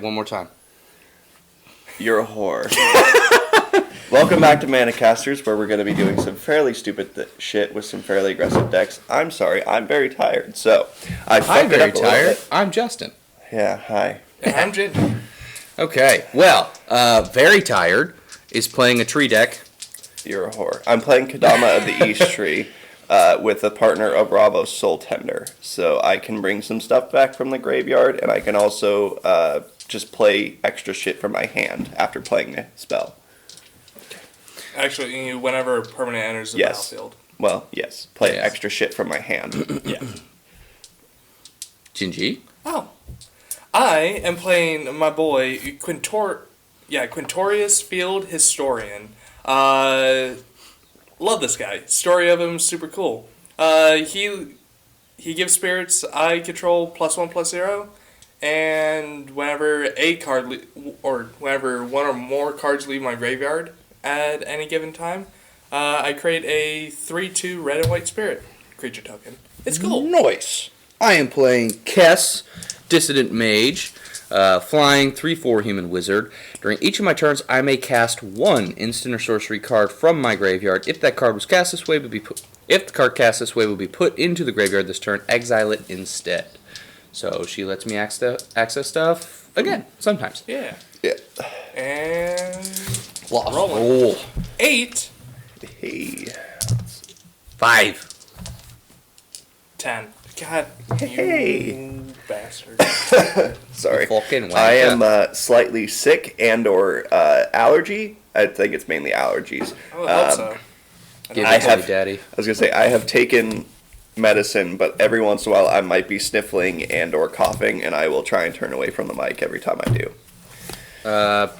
One more time. You're a whore. Welcome back to Manicasters, where we're going to be doing some fairly stupid shit with some fairly aggressive decks. I'm sorry, I'm very tired, so I'm very tired. I'm Justin. Yeah, hi. And I'm Ginger. Okay, well, very tired is playing a tree deck. You're a whore. I'm playing Kodama of the East Tree with a partner of Bravo's Soul Tender, so I can bring some stuff back from the graveyard, and I can also just play extra shit from my hand after playing the spell. Actually, whenever a permanent enters the battlefield. Well, yes. Play extra shit from my hand. Yeah. Gingy? Oh. I am playing my boy, Quintorius Field Historian. Love this guy. Story of him, super cool. He gives spirits I control +1/+0. And whenever whenever one or more cards leave my graveyard at any given time, I create a 3/2 red and white spirit creature token. It's cool. Nice. I am playing Kess, Dissident Mage, flying 3/4 human wizard. During each of my turns, I may cast one instant or sorcery card from my graveyard. If that card was cast this way, if the card cast this way will be put into the graveyard this turn, exile it instead. So she lets me access stuff again, sometimes. Yeah. Yeah. And Roll. 8. Hey. 5. 10. God, Hey. you bastard. Sorry. Fucking I wanker. am slightly sick and or allergy. I think it's mainly allergies. I would hope so. Give I it to have- me, Daddy. I was going to say, I have taken medicine, but every once in a while I might be sniffling and or coughing, and I will try and turn away from the mic every time I do.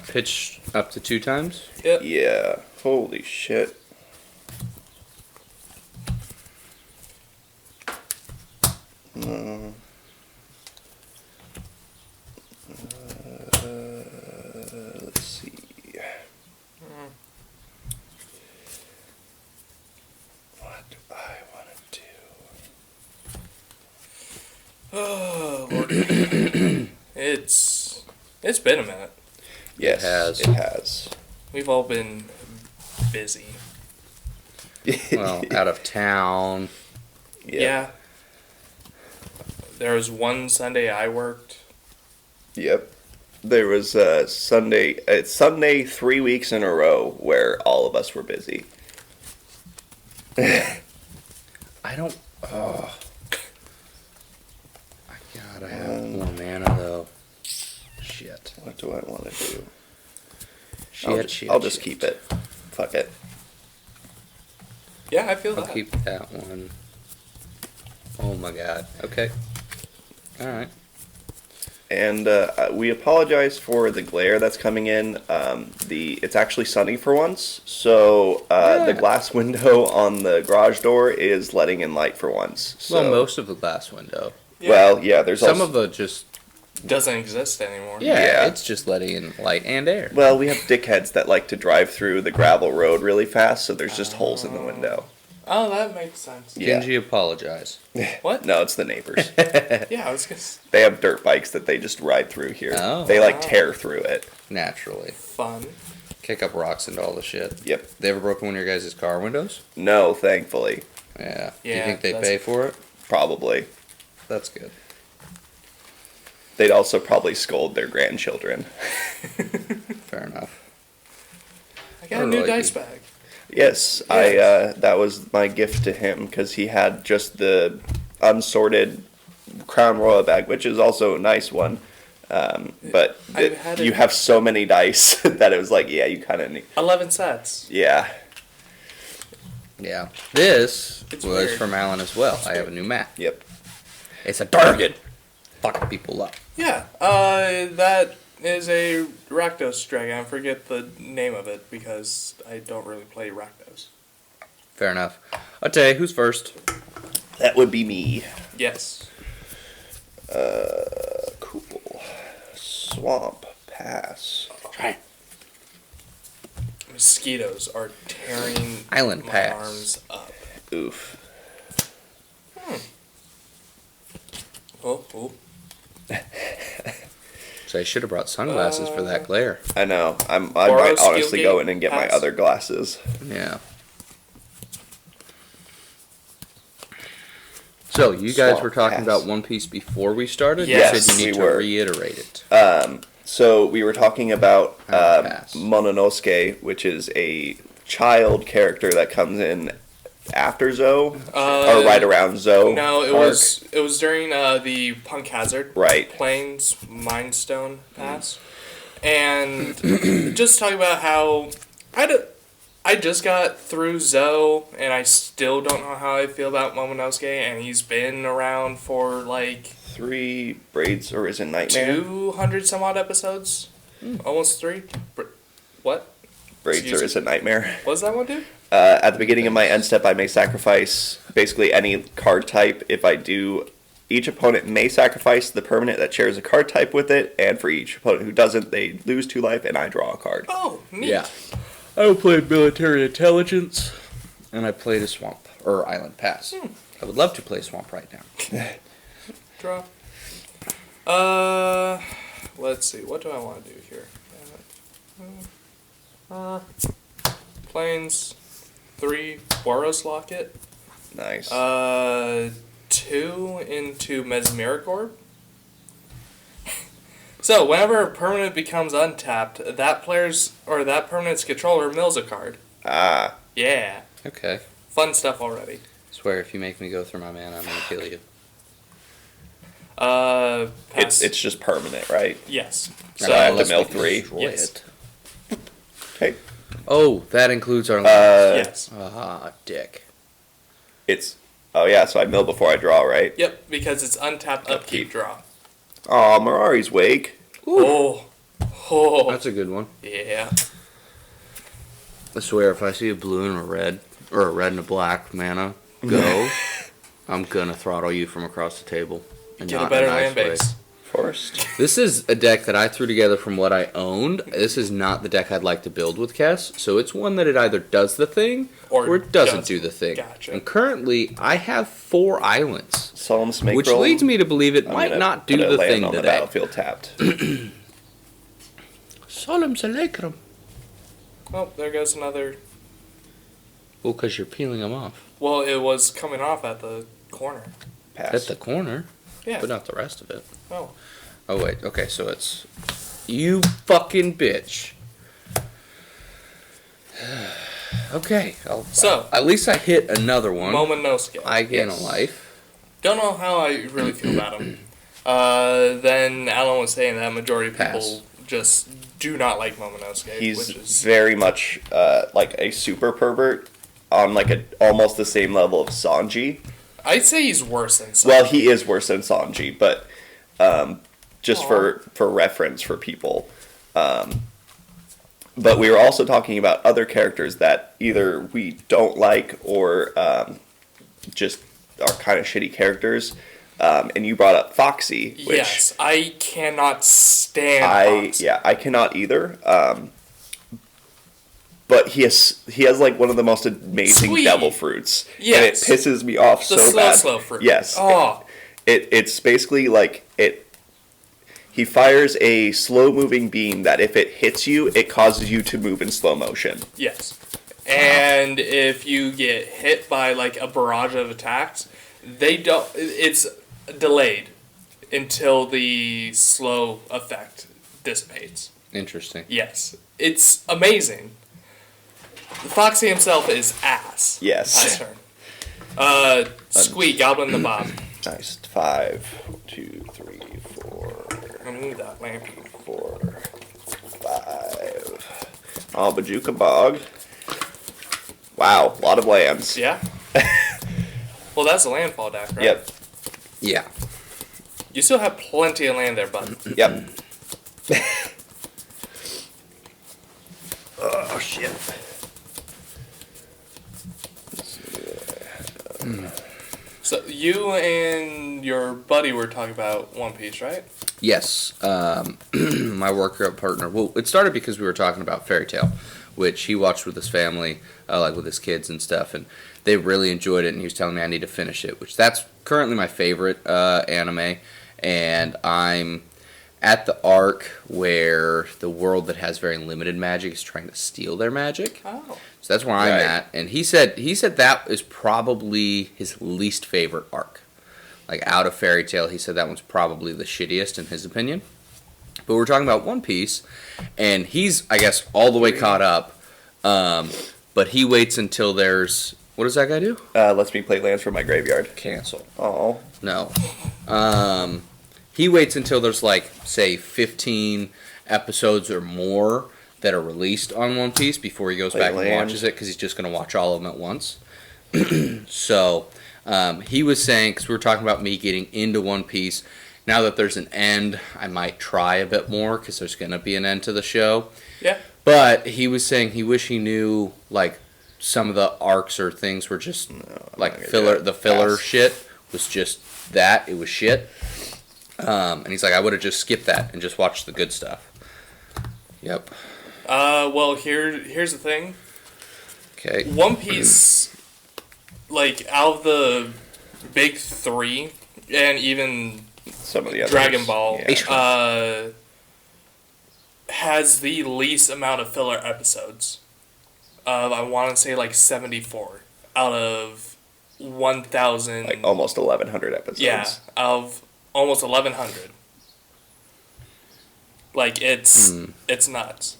Pitch up to 2 times. Yep. Yeah. Holy shit. Let's see. What do I want to do? Oh, Lord. It's been a minute. Yes, has. it has. We've all been busy. Well, out of town. Yeah. There was one Sunday I worked. Yep. There was Sunday 3 weeks in a row where all of us were busy. I don't. Oh. I gotta have more mana though. Shit. What do I want to do? Shit. I'll just keep it. Fuck it. Yeah, I feel I'll that. keep that one. Oh my god. Okay. Alright. And we apologize for the glare that's coming in. It's actually sunny for once, so the glass window on the garage door is letting in light for once. So. Well, most of the glass window. Yeah. Well, yeah, there's Some also, of the just. Doesn't exist anymore. Yeah, Yeah. it's just letting in light and air. Well, we have dickheads that like to drive through the gravel road really fast, so there's just holes in the window. Oh, that makes sense. Yeah. Genji, apologize. What? No, it's the neighbors. Yeah, I was gonna They have dirt bikes that they just ride through here. Oh. They like Wow. tear through it. Naturally. fun. Kick up rocks into all the shit. Yep. They ever broken one of your guys' car windows? No, thankfully. Yeah. Do you Yeah, think they that's- pay for it? Probably. That's good. They'd also probably scold their grandchildren. Fair enough. I got a Or new like dice you- bag. Yes, Yes. that was my gift to him because he had just the unsorted Crown Royal bag, which is also a nice one. But I've had you it- have so many dice that it was like, yeah, you kind of need. 11 sets. Yeah. Yeah. This It's was weird. from Alan as well. I have a new map. Yep. It's a target. Fucking people up. Yeah, that is a Rakdos dragon. I forget the name of it because I don't really play Rakdos. Fair enough. Okay, who's first? That would be me. Yes. Cool. Swamp. Pass. Try. Mosquitoes are tearing Island my pass. arms up. Oof. Oh. So I should have brought sunglasses for that glare. I know. I Borrow might honestly Skillgate go in and get my pass. other glasses. Yeah. So you guys Swamp were talking pass. about One Piece before we started. Yes, You said you need we to were. reiterate it. So we were talking about Pass. Mononosuke, which is a child character that comes in after Zoe, or right around Zoe. No, it arc. was during the Punk Hazard Right. Plains Mindstone Pass, and just talking about how I just got through Zoe, and I still don't know how I feel about Momonosuke, and he's been around for like 3 Braids Arisen Nightmare. 200 some odd episodes, almost 3. What? Braids Excuse Arisen Nightmare. What does that one do? At the beginning of my end step, I may sacrifice basically any card type. If I do, each opponent may sacrifice the permanent that shares a card type with it, and for each opponent who doesn't, they lose 2 life, and I draw a card. Oh, neat. Yeah. I played Military Intelligence, and I played a Swamp, or Island Pass. I would love to play Swamp right now. Draw. Let's see. What do I want to do here? Plains, 3 Boros Locket. Nice. 2 into Mesmeric Orb. So whenever a permanent becomes untapped, that permanent's controller mills a card. Ah. Yeah, Okay. fun stuff already. Swear, if you make me go through my mana, I'm gonna kill you. Pass. It's just permanent, right? Yes. So I have to Unless mill we can 3. destroy Yes. it. Okay. Oh, that includes our lands. Yes. Ah, dick. It's. Oh yeah, so I mill before I draw, right? Yep, because it's untapped, upkeep, Upkeep. draw. Oh, Mirari's Wake. Oh. Oh. That's a good one. Yeah. I swear, if I see a blue and a red, or a red and a black mana go, I'm gonna throttle you from across the table. And Get not a better in a nice land way. base. Forest. This is a deck that I threw together from what I owned. This is not the deck I'd like to build with Kess, so it's one that it either does the thing or it doesn't do the thing. Gotcha. And currently, I have 4 islands, Solemn Snake which Roll. leads me to believe it I'm might gonna not do put a the land thing on the today. battlefield tapped. Solemn Sacrum. Oh, there goes another. Well, because you're peeling them off. Well, it was coming off at the corner. Pass. At the corner, Yeah. but not the rest of it. Oh. Oh, wait. Okay, so it's... You fucking bitch. Okay. So- at least I hit another one. Momonosuke. I gain Yes. a life. Don't know how I really feel about him. Then Alan was saying that majority of people Pass. just do not like Momonosuke, He's which is very much like a super pervert on like almost the same level of Sanji. I'd say he's worse than some. Well, he is worse than Sanji, but just Aw. for reference for people. But we were also talking about other characters that either we don't like or just are kind of shitty characters. And you brought up Foxy, which Yes, I cannot stand Fox. I cannot either. But he has like one of the most amazing Sweet. devil fruits, Yes. and it pisses me off The so bad. slow fruit. Yes. Oh, It's basically like it. He fires a slow-moving beam that if it hits you, it causes you to move in slow motion. yes. And if you get hit by like a barrage of attacks, they don't. It's delayed until the slow effect dissipates. Interesting. Yes, it's amazing. Foxy himself is ass. Yes. Pass turn. Squeak, Goblin the Bob. Nice. 5, 2, 3, 4, I need that lampy. 4, 5. Oh, Bajuka Bog. Wow, a lot of lands. Yeah. Well, that's a landfall deck, right? Yep. Yeah. You still have plenty of land there, bud. Yep. Oh shit. So you and your buddy were talking about One Piece, right? Yes. My workout partner. Well, it started because we were talking about Fairy Tale, which he watched with his family, like with his kids and stuff, and they really enjoyed it. And he was telling me I need to finish it, which that's currently my favorite anime, and I'm at the arc where the world that has very limited magic is trying to steal their magic. Oh. So that's where I'm Right. at. And he said that is probably his least favorite arc. Like out of Fairy Tail, he said that one's probably the shittiest in his opinion. But we're talking about One Piece, and he's, I guess, all the way caught up. But he waits until there's, what does that guy do? Lets me play lands from my graveyard. Cancel. Oh. No. He waits until there's like, say, 15 episodes or more that are released on One Piece before he goes back and watches it, because he's just going to watch all of them at once. So, he was saying, because we were talking about me getting into One Piece, now that there's an end, I might try a bit more, because there's going to be an end to the show. Yeah. But he was saying he wish he knew, like, some of the arcs or things were just, like, filler. The filler shit was just that. It was shit. And he's like, I would have just skipped that and just watched the good stuff. Yep. Well, here's the thing. Okay. One Piece, like, out of the big three, and even Some of the others. Dragon Ball, Yeah. has the least amount of filler episodes. I want to say like 74 out of 1,000. Like almost 1,100 episodes. Yeah, of almost 1,100. Like it's nuts.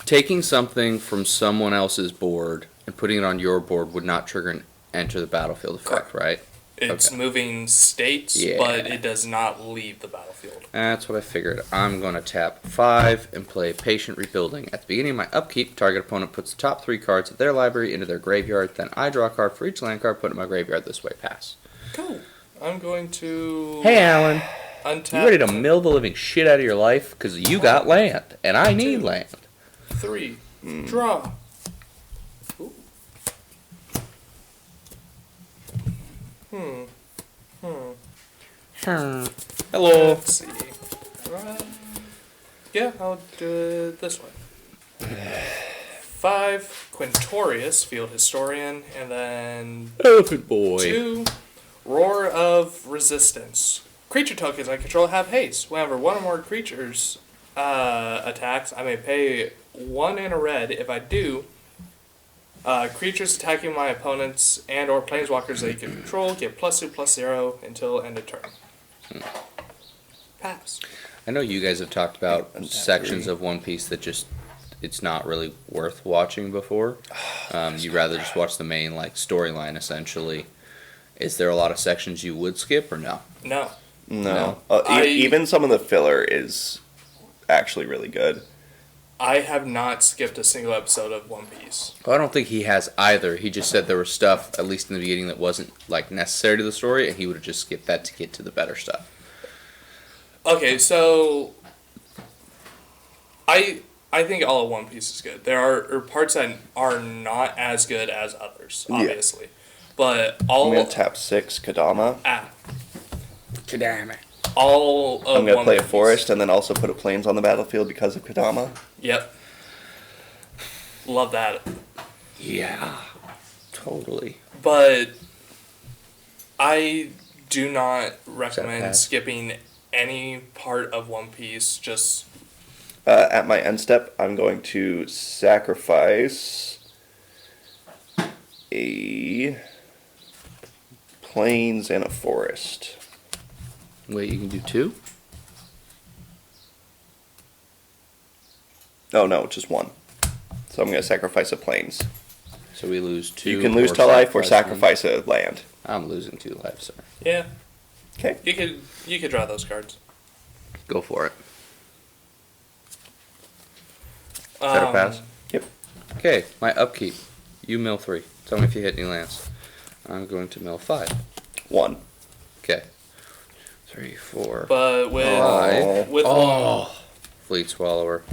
Taking something from someone else's board and putting it on your board would not trigger an enter the battlefield effect, right? It's Okay. moving states, Yeah. but it does not leave the battlefield. That's what I figured. I'm going to tap 5 and play Patient Rebuilding. At the beginning of my upkeep, target opponent puts the top 3 cards of their library into their graveyard. Then I draw a card for each land card put in my graveyard this way. Pass. Cool. I'm going to Hey, Alan. untap. You ready to mill the living shit out of your life? Because you got land, and I need land. 3. Draw. Ooh. Hello. Let's see. Yeah, I'll do it this way. 5, Quintorius, Field Historian, and then Elephant boy. 2, Roar of Resistance. Creature tokens I control have haste. Whenever one or more creatures attacks, I may pay 1 in a red. If I do, creatures attacking my opponents and or planeswalkers they can control get +2/+0 until end of turn. Pass. I know you guys have talked about And sections 3. of One Piece that just it's not really worth watching before. You'd rather just watch the main like storyline essentially. Is there a lot of sections you would skip or no? No. No. I- Even some of the filler is actually really good. I have not skipped a single episode of One Piece. Well, I don't think he has either. He just said there was stuff, at least in the beginning, that wasn't like necessary to the story, and he would have just skipped that to get to the better stuff. Okay, so I think all of One Piece is good. There are parts that are not as good as others, Yeah. obviously. But I'm all going to tap 6 Kodama. Damn it. all of I'm going to One play a Piece. forest and then also put a plains on the battlefield because of Kodama. Yep. Love that. Yeah. Totally. But I do not recommend pass? skipping any part of One Piece. Just At my end step, I'm going to sacrifice a plains and a forest. Wait, you can do 2? Oh, no, just 1. So I'm going to sacrifice a plains. So we lose 2. You can lose or to life or one. sacrifice a land. I'm losing 2 lives, sir. yeah, Okay. you could draw those cards. Go for it. Is that a pass? Yep. Okay, my upkeep. You mill 3. Tell me if you hit any lands. I'm going to mill 5. 1. Okay. 3, 4. But with Oh. with Fleet Swallower.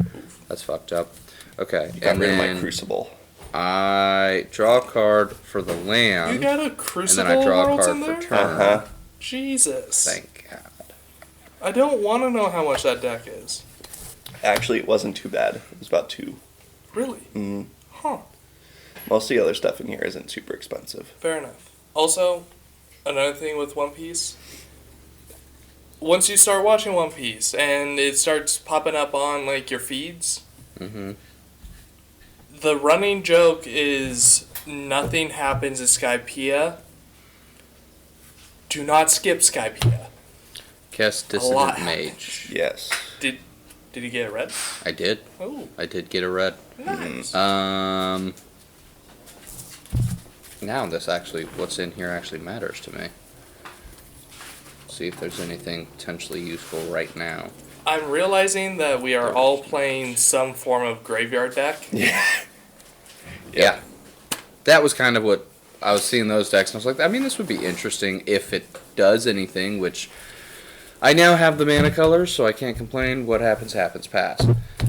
That's fucked up. Okay, Got and rid of my then crucible. I draw a card for the you land, got a and Crucible then I draw a Worlds card in for there? turn. Uh-huh. Jesus. Thank God. I don't want to know how much that deck is. Actually, it wasn't too bad. It was about 2. Really? Mm. Huh. Most of the other stuff in here isn't super expensive. Fair enough. Also, another thing with One Piece, once you start watching One Piece and it starts popping up on like your feeds, Mm-hmm. the running joke is nothing happens at Skypiea. Do not skip Skypiea. Kess, lot Dissident Mage. Yes. Did you get it red? I did. Oh, I did get a red. nice. Now what's in here actually matters to me. See if there's anything potentially useful right now. I'm realizing that we are all playing some form of graveyard deck. Yeah. Yeah. That was kind of what I was seeing those decks, and I was like, I mean, this would be interesting if it does anything, which I now have the mana colors, so I can't complain. What happens, happens. Pass.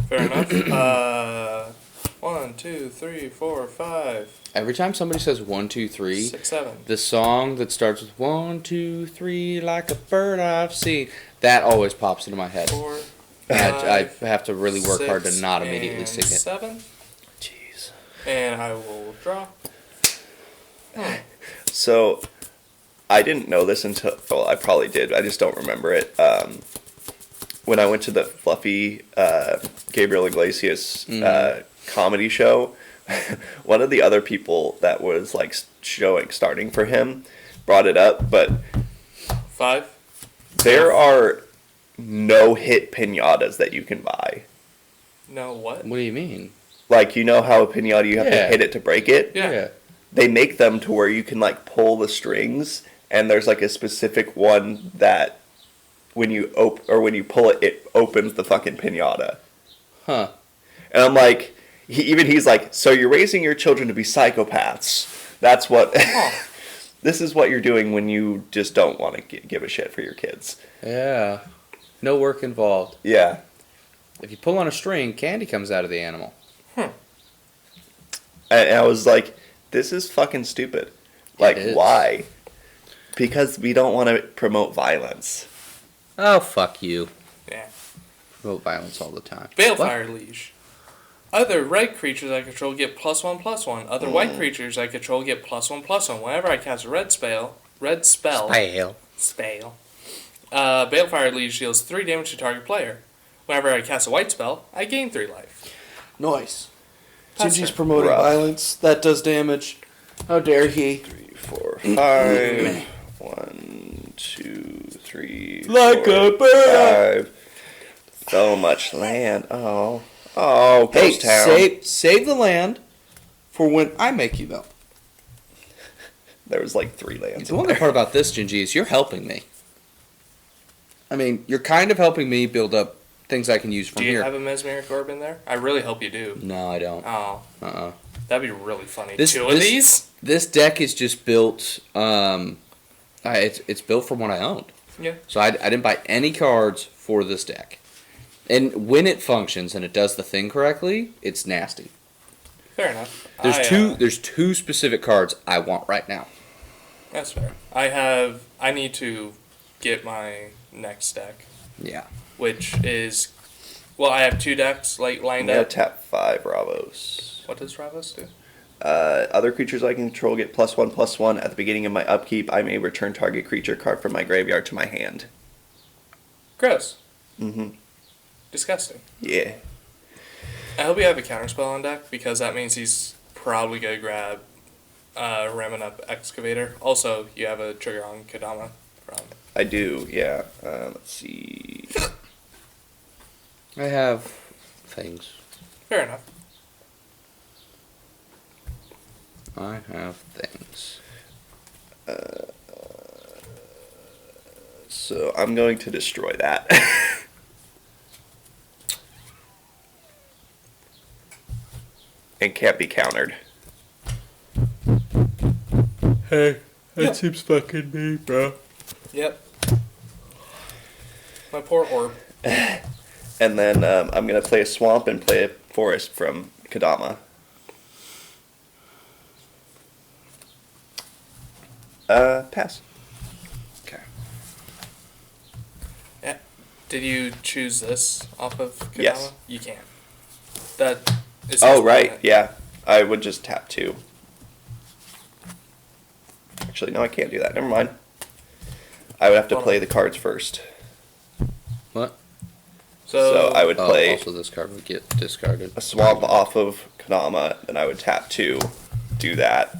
Fair enough. 1, 2, 3, 4, 5, Every time somebody says 1, 2, 3, 6, 7. the song that starts with 1, 2, 3, like a bird I've seen, that always pops into my head. 4, I 5, have to really work hard to 6, not immediately and sing it. 7. Jeez. And I will draw. So, I didn't know this until, well, I probably did. I just don't remember it. When I went to the Fluffy Gabriel Iglesias comedy show, one of the other people that was like starting for him brought it up, but 5. there are no hit pinatas that you can buy. No, what? What do you mean? Like, you know how a pinata you have to Yeah. hit it to break it? Yeah. They make them to where you can like pull the strings, and there's like a specific one that when you when you pull it, it opens the fucking pinata. Huh. And I'm like, he's like, so you're raising your children to be psychopaths. That's what. This is what you're doing when you just don't want to give a shit for your kids. Yeah. No work involved. Yeah. If you pull on a string, candy comes out of the animal. And I was like, this is fucking stupid. Like, It is. why? Because we don't want to promote violence. Oh, fuck you. Yeah. Promote violence all the time. Balefire Liege. Other red creatures I control get +1/+1. Other white creatures I control get +1/+1. Whenever I cast a red spell. Spale. Balefire Liege deals 3 damage to target player. Whenever I cast a white spell, I gain 3 life. Nice. Pass Gingy's turn. promoting Rough. violence. That does damage. How dare he? 3, 4, 5. 1, 2, 3. Like 4, a bird. 5. So much land. Oh. Oh, Hey, Ghost Town. save the land for when I make you though. There was like 3 lands. The one good part about this, Gingy, is you're helping me. I mean, you're kind of helping me build up things I can use from Do you here. have a Mesmeric Orb in there? I really hope you do. No, I don't. Oh, Uh-uh. that'd be really funny. This- 2 of this- these? This deck is just built. It's built from what I owned. Yeah. So I didn't buy any cards for this deck. And when it functions and it does the thing correctly, it's nasty. Fair enough. There's two specific cards I want right now. That's fair. I need to get my next deck, Yeah. which is, well, I have 2 decks like lined I'm gonna up. tap 5 Bravos. What does Ravos do? Other creatures I control get +1/+1. At the beginning of my upkeep, I may return target creature card from my graveyard to my hand. Gross. Mm-hmm. Disgusting. Yeah. I hope you have a counterspell on deck, because that means he's probably going to grab Ramming Up Excavator. Also, you have a trigger on Kodama from... I do, yeah. Let's see. I have things. Fair enough. I have things. So I'm going to destroy that. It can't be countered. Hey, that seems fucking me, bro. Yep. My poor orb. And then I'm going to play a swamp and play a forest from Kodama. Pass. Okay. Yeah. Did you choose this off of Kodama? Yes. You can't. That is... Oh, right. Yeah. I would just tap 2. Actually, no, I can't do that. Never mind. I would have to Hold play on. the cards first. So I would play also this card would get discarded. a swamp off of Kodama, then I would tap 2, do that.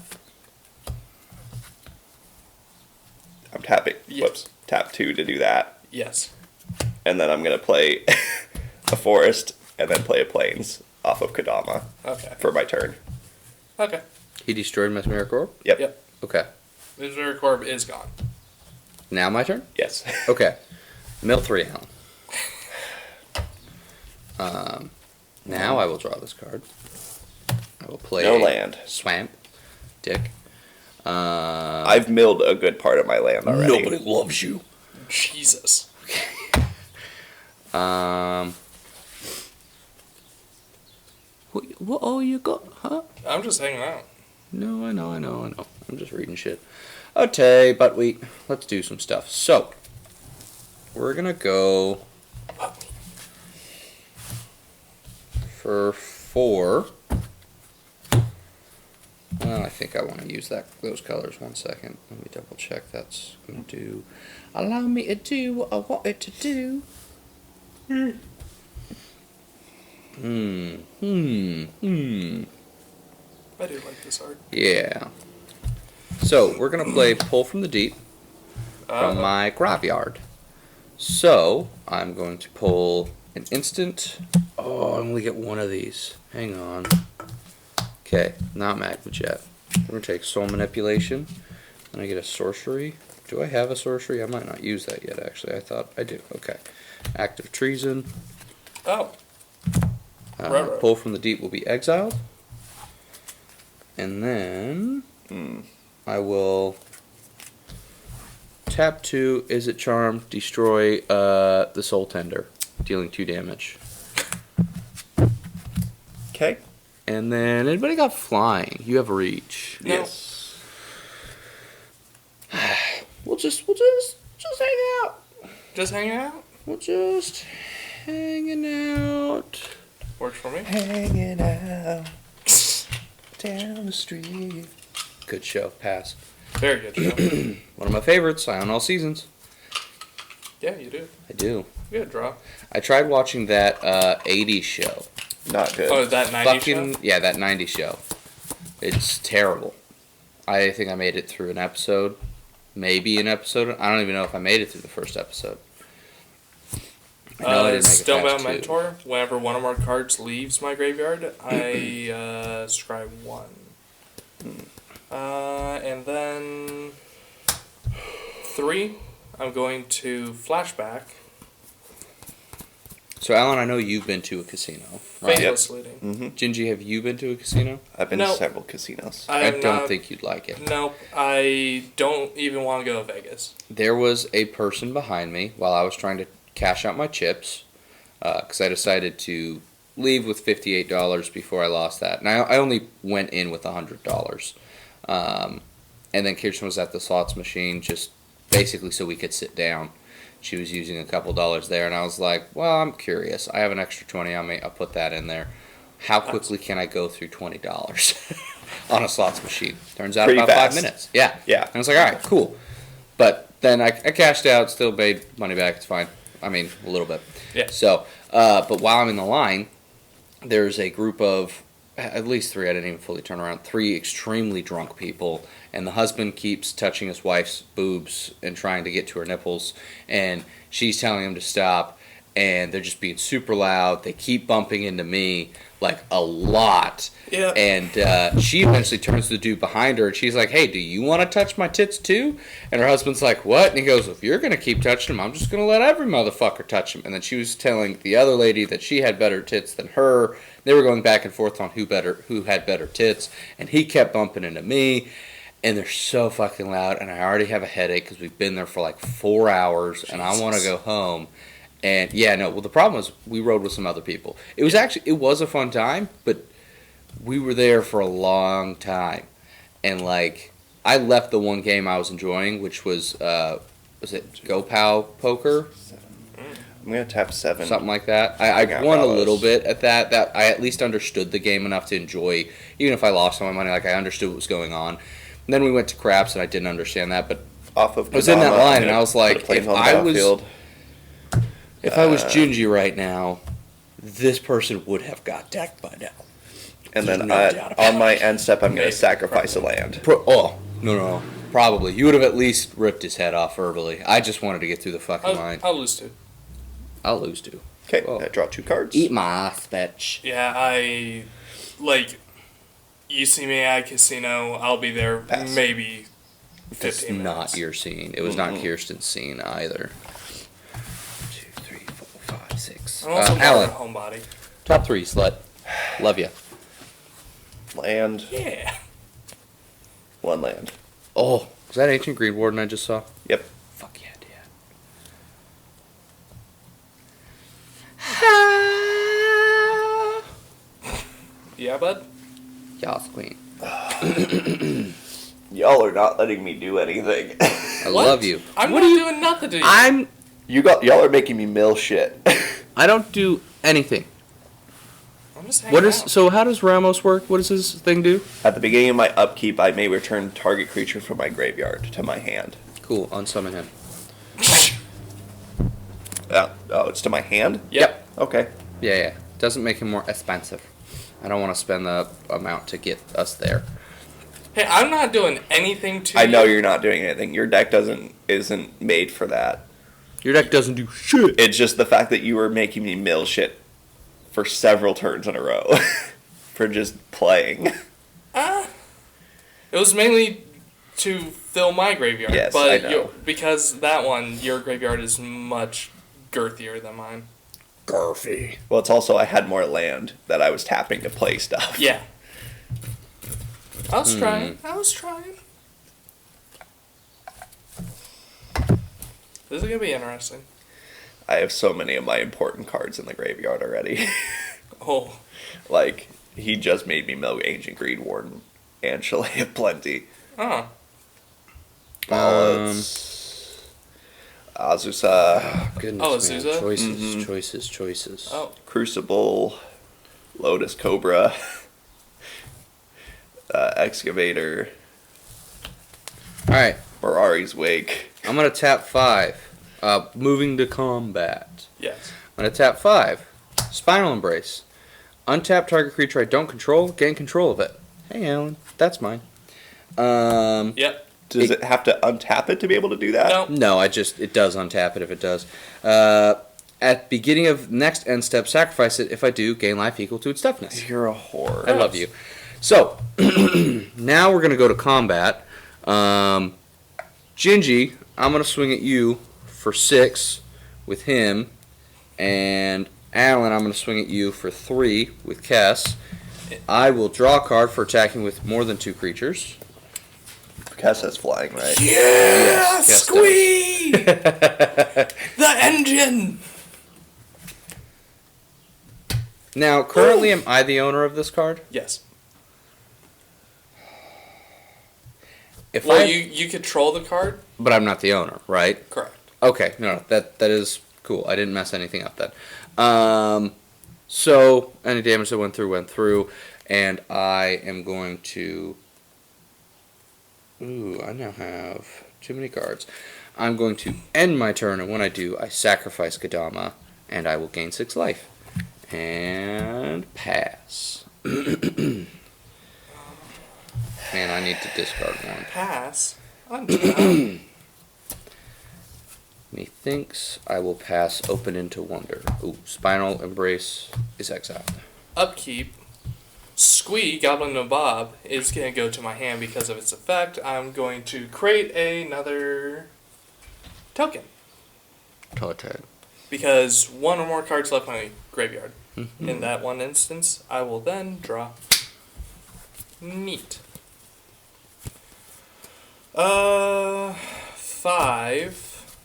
I'm tapping. Yeah. Whoops. Tap 2 to do that. Yes. And then I'm going to play a forest and then play a plains off of Kodama Okay. for my turn. Okay. He destroyed Mesmeric Orb? Yep. Yep. Okay. Missouri Corp is gone. Now my turn? Yes. Okay. Mill 3, Alan. Now I will draw this card. I will play No land. Swamp. Dick. I've milled a good part of my land already. Nobody loves you. Jesus. What all you got, huh? I'm just hanging out. No, I know. I'm just reading shit. Okay, but let's do some stuff. So, we're gonna go for 4. Well, I think I want to use those colors. 1 second. Let me double check. That's gonna do. Allow me to do what I want it to do. I do like this art. Yeah. So, we're going to play Pull from the Deep from my graveyard. So, I'm going to pull an instant. Oh, I'm going to get one of these. Hang on. Okay, not Magma Jet. I'm going to take Soul Manipulation. And I get a Sorcery. Do I have a Sorcery? I might not use that yet, actually. I thought I do. Okay. Active Treason. Oh. Right. Pull from the Deep will be exiled. And then I will tap 2, Is It Charmed, destroy the Soul Tender, dealing 2 damage. Okay. And then anybody got flying? You have reach. No. Yes. We'll just hang out. Just hanging out? We'll just hanging out. Works for me. Hanging out down the street. Good show. Pass. Very good show. One of my favorites. I own all seasons. Yeah, you do. I do. Good draw. I tried watching that 80s show. Not good. Oh, that 90s show? Yeah, that 90s show. It's terrible. I think I made it through an episode. Maybe an episode. I don't even know if I made it through the first episode. I know I didn't make it Stonebound past 2. Mentor. Whenever one of our cards leaves my graveyard, I scribe 1. And then 3, I'm going to flashback. So, Alan, I know you've been to a casino, right? Faithless Looting. Mm-hmm. Gingy, have you been to a casino? I've been No. to several casinos. I I have don't not- think you'd like it. Nope. I don't even want to go to Vegas. There was a person behind me while I was trying to cash out my chips because I decided to leave with $58 before I lost that. And I only went in with $100. And then Kirsten was at the slots machine just basically so we could sit down. She was using a couple dollars there, and I was like, well, I'm curious. I have an extra 20 on me. I'll put that in there. How quickly can I go through $20 on a slots machine? Turns out Pretty about fast. 5 minutes. Yeah. Yeah. And I was like, all right, cool. But then I cashed out, still made money back. It's fine. I mean, a little bit. Yeah. So, but while I'm in the line, there's a group of at least 3, I didn't even fully turn around, 3 extremely drunk people, and the husband keeps touching his wife's boobs and trying to get to her nipples, and she's telling him to stop, and they're just being super loud. They keep bumping into me, like, a lot. Yeah. And she eventually turns to the dude behind her, and she's like, hey, do you want to touch my tits too? And her husband's like, what? And he goes, if you're going to keep touching them, I'm just going to let every motherfucker touch them. And then she was telling the other lady that she had better tits than her. They were going back and forth on who had better tits, and he kept bumping into me. And they're so fucking loud, and I already have a headache because we've been there for like 4 hours, and I want to go home. And yeah, no, well, the problem was we rode with some other people. It was a fun time, but we were there for a long time. And like, I left the one game I was enjoying, which was it Go Pow Poker? I'm going to tap 7. Something like that. I Yeah, won a Bravos. little bit at that. That I at least understood the game enough to enjoy, even if I lost some of my money, like I understood what was going on. And then we went to craps, and I didn't understand that, but Off of I was in that Kodama, line, I'm and gonna I was like, put a planes if on the I was... battlefield. If I was Gingy right now, this person would have got decked by now. And There's then no doubt about on my end step, I'm going Maybe, to sacrifice a land. No. Probably. You would have at least ripped his head off verbally. I just wanted to get through the fucking line. I'll lose two. I'll lose too. Okay, Oh. I draw 2 cards. Eat my ass, bitch. Yeah, you see me at casino, I'll be there Pass. maybe It's 15 minutes. not your scene. It was not Kirsten's scene either. 2, 3, 4, 5, 6. I'm also more Alan, of a homebody. top 3, slut. Love ya. Land. Yeah. 1 land. Oh, was that Ancient Green Warden I just saw? Yep. Fuck yeah, Dad. Yeah, bud? Yas Queen. Y'all are not letting me do anything. I What? love you. I'm What not do you- doing nothing to you. Y'all are making me mill shit. I don't do anything. I'm just hanging out. So how does Ramos work? What does his thing do? At the beginning of my upkeep, I may return target creature from my graveyard to my hand. Cool, unsummon him. Oh, it's to my hand? Yep. Okay. Yeah. Doesn't make him more expensive. I don't want to spend the amount to get us there. Hey, I'm not doing anything to I you. know you're not doing anything. Your deck isn't made for that. Your deck doesn't do shit. It's just the fact that you were making me mill shit for several turns in a row for just playing. It was mainly to fill my graveyard. Yes, but I know. because that one, your graveyard is much girthier than mine. Garfy. Well, it's also I had more land that I was tapping to play stuff. Yeah. I was trying. This is gonna be interesting. I have so many of my important cards in the graveyard already. Oh. Like, he just made me mill Ancient Green Warden and Chalet of Plenty. Oh. Ballots. Azusa. Goodness, Oh, man. Azusa? Choices. Oh. Crucible. Lotus Cobra. Excavator. Alright, Mirari's Wake. I'm going to tap 5. Moving to combat. Yes. I'm going to tap 5. Spinal Embrace. Untap target creature I don't control, gain control of it. Hey, Alan, that's mine. Yep. Does it have to untap it to be able to do that? No. No, it does untap it if it does. At beginning of next end step, sacrifice it. If I do, gain life equal to its toughness. You're a whore. I love you. So, now we're going to go to combat. Gingy, I'm going to swing at you for 6 with him. And Alan, I'm going to swing at you for 3 with Kess. I will draw a card for attacking with more than 2 creatures. Kess has flying, right? Yeah, Yes, Kess squee! The engine! Now, currently, am I the owner of this card? Yes. If Well, I, you control the card? but I'm not the owner, right? Correct. Okay, no, that is cool. I didn't mess anything up then. So any damage that went through, and I am going to. Ooh, I now have too many cards. I'm going to end my turn, and when I do, I sacrifice Kodama, and I will gain 6 life. And pass. Man, I need to discard 1. Pass. Untap. Methinks I will pass Open into Wonder. Ooh, Spinal Embrace is exiled. Upkeep. Squee, Goblin Nabob, is going to go to my hand because of its effect. I'm going to create another token. Toteg. Because 1 or more cards left my graveyard. In that one instance, I will then draw. Neat. 5.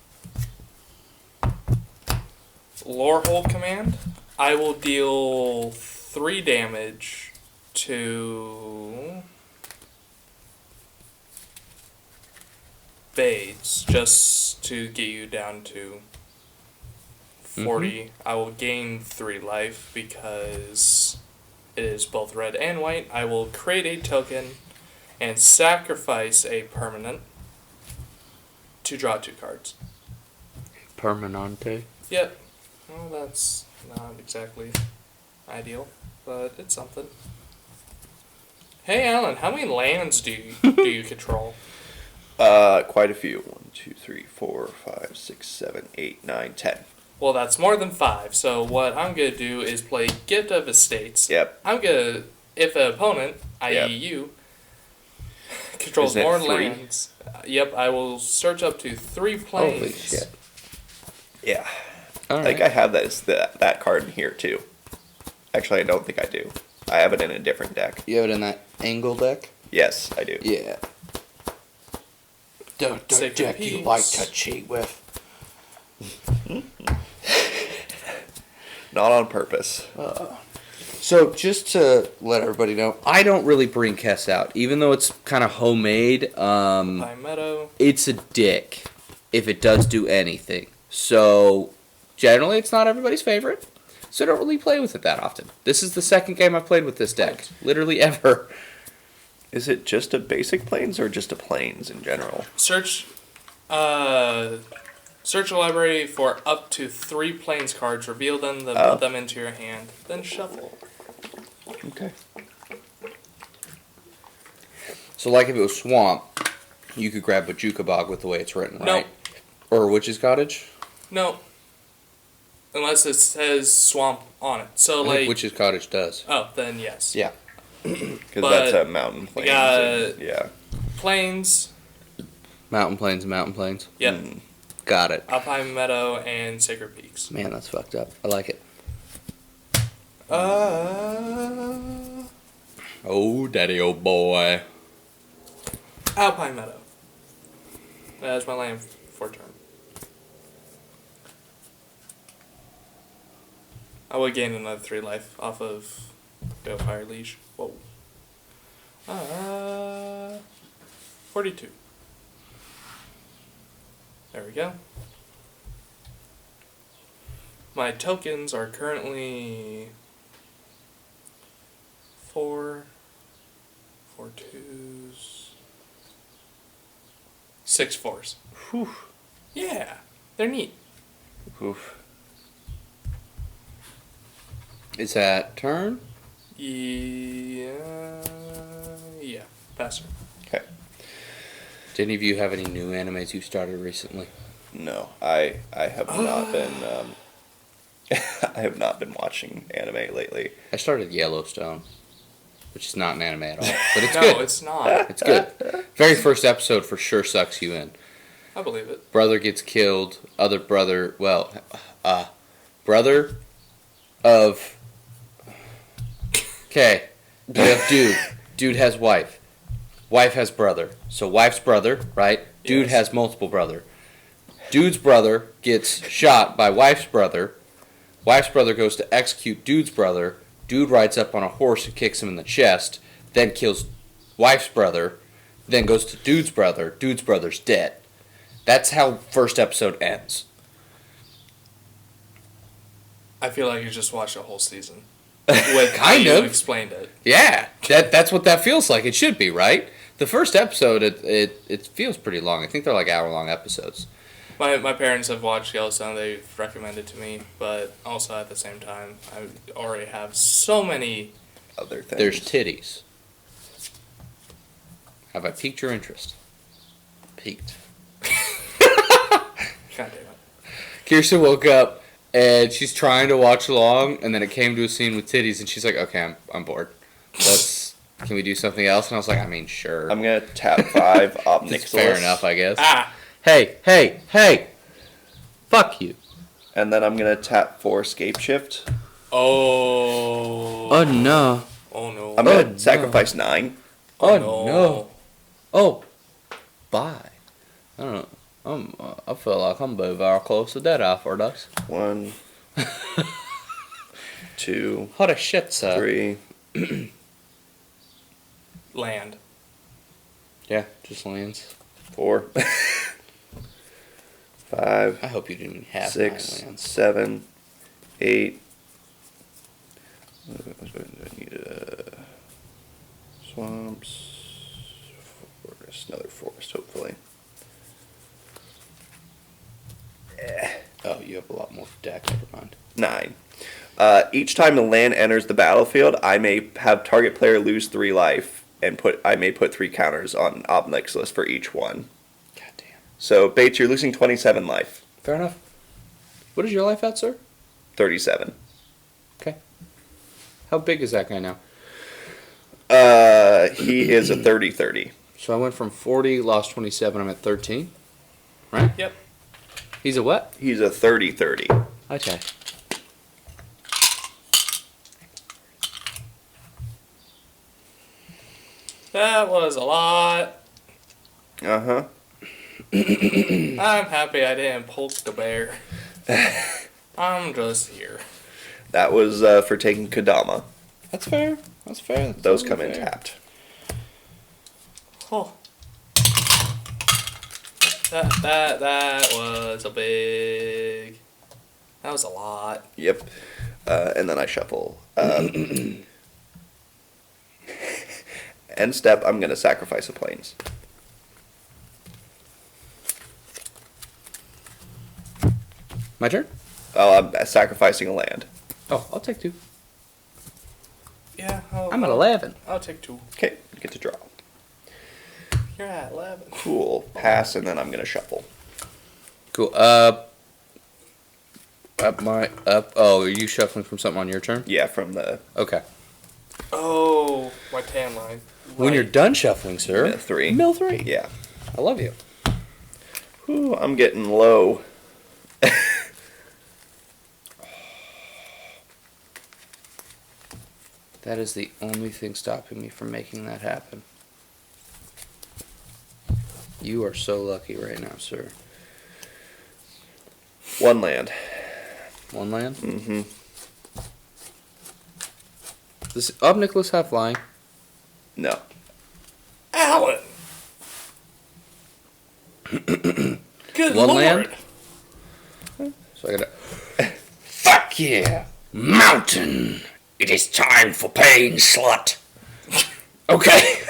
Lorehold command. I will deal 3 damage to Bades, just to get you down to 40. I will gain 3 life because it is both red and white. I will create a token and sacrifice a permanent to draw 2 cards. Permanente. Yep. Well, that's not exactly ideal, but it's something. Hey, Alan, how many lands do you control? Quite a few. 1, 2, 3, 4, 5, 6, 7, 8, 9, 10. Well, that's more than 5. So what I'm gonna do is play Gift of Estates. Yep. I'm gonna, if an opponent, i.e. Yep. you, controls Isn't it more 3? lands, yep, I will search up to 3 planes. Holy shit. Yeah. All I think right. I have that card in here too. Actually, I don't think I do. I have it in a different deck. You have it in that angle deck? Yes, I do. Yeah. The Sacred deck you Peaks. like to cheat with. Not on purpose. So just to let everybody know, I don't really bring Kess out, even though it's kind of homemade. Pine Meadow. It's a dick if it does do anything. So generally, it's not everybody's favorite. So I don't really play with it that often. This is the second game I've played with this deck, literally ever. Is it just a basic planes or just a planes in general? Search a library for up to 3 planes cards, reveal them, then put them into your hand, then shuffle. Okay. So like if it was Swamp, you could grab Bajuka Bog with the way it's written, Nope. right? Or Witch's Cottage? No. Unless it says swamp on it. So, I like... think Witch's Cottage does. Oh, then yes. Yeah. Because But that's a mountain plains. Yeah. Plains, Mountain Plains. yep. Mm. Got it. Alpine Meadow, and Sacred Peaks. Man, that's fucked up. I like it. Oh, daddy, oh boy. Alpine Meadow. That's my land for turn. I would gain another 3 life off of Balefire Leash. Whoa. 42. There we go. My tokens are currently 4 twos, 6 fours. Whew. Yeah, they're neat. Oof. Is that turn? Yeah, pass turn. Okay. Do any of you have any new animes you started recently? No, I have not been. I have not been watching anime lately. I started Yellowstone, which is not an anime at all, but it's No, good. it's not. It's good. Very first episode for sure sucks you in. I believe it. Brother gets killed. Other brother, brother of. Okay, you have dude. Dude has wife. Wife has brother. So wife's brother, right? Dude Yes. has multiple brother. Dude's brother gets shot by wife's brother. Wife's brother goes to execute dude's brother. Dude rides up on a horse and kicks him in the chest. Then kills wife's brother. Then goes to dude's brother. Dude's brother's dead. That's how first episode ends. I feel like you just watched a whole season. With how Kind you of. explained it. Yeah, that's what that feels like. It should be, right? The first episode, it feels pretty long. I think they're like hour-long episodes. My parents have watched Yellowstone. They've recommended to me, but also at the same time, I already have so many. Other things. There's titties. Have I piqued your interest? Piqued. God damn it. Kirsten woke up and she's trying to watch along, and then it came to a scene with titties, and she's like, "Okay, I'm bored. Can we do something else?" And I was like, "I mean, sure. I'm gonna tap 5 Ob It's Nixilis. fair enough, I guess." Ah! Hey! Fuck you. And then I'm gonna tap 4 Scape Shift. Oh. Oh no. Oh no. I'm Oh, gonna no. sacrifice 9. Oh no. Oh, bye. I don't know. I feel like I'm very, very close to dead after this. 1, 2, Holy shit, sir. 3. Land. Yeah, just lands. 4. 5. I hope you didn't have 6, 9 lands. 7, 8. I need swamps. Forest, another forest, hopefully. Oh, you you have a lot more deck. Never mind. 9. Each time a land enters the battlefield, I may have target player lose 3 life, and I may put 3 counters on Obnixilis for each one. God damn. So, Bates, you're losing 27 life. Fair enough. What is your life at, sir? 37. Okay. How big is that guy now? He is a 30-30. So I went from 40, lost 27. I'm at 13. Right? Yep. He's a what? He's a 30-30. Okay. That was a lot. Uh-huh. I'm happy I didn't poke the bear. I'm just here. That was for taking Kodama. That's fair. That's fair. That's Those totally come in fair. tapped. Oh. That was a big... That was a lot. Yep. And then I shuffle. End step, I'm going to sacrifice a plains. My turn? Oh, I'm sacrificing a land. Oh, I'll take 2. Yeah, I'm at 11. I'll take 2. Okay, you get to draw. You're at 11. Cool. Pass, and then I'm going to shuffle. Cool. Oh, are you shuffling from something on your turn? Yeah, from the Okay. Oh, my tan line. When you're done shuffling, sir. mill 3. Mill 3. Yeah. I love you. Whew, I'm getting low. That is the only thing stopping me from making that happen. You are so lucky right now, sir. 1 land. 1 land? Mm-hmm. Does Obnixilis have flying? No. Alan! Good 1 lord! land? So I gotta... Fuck yeah! Mountain! It is time for pain, slut! Okay.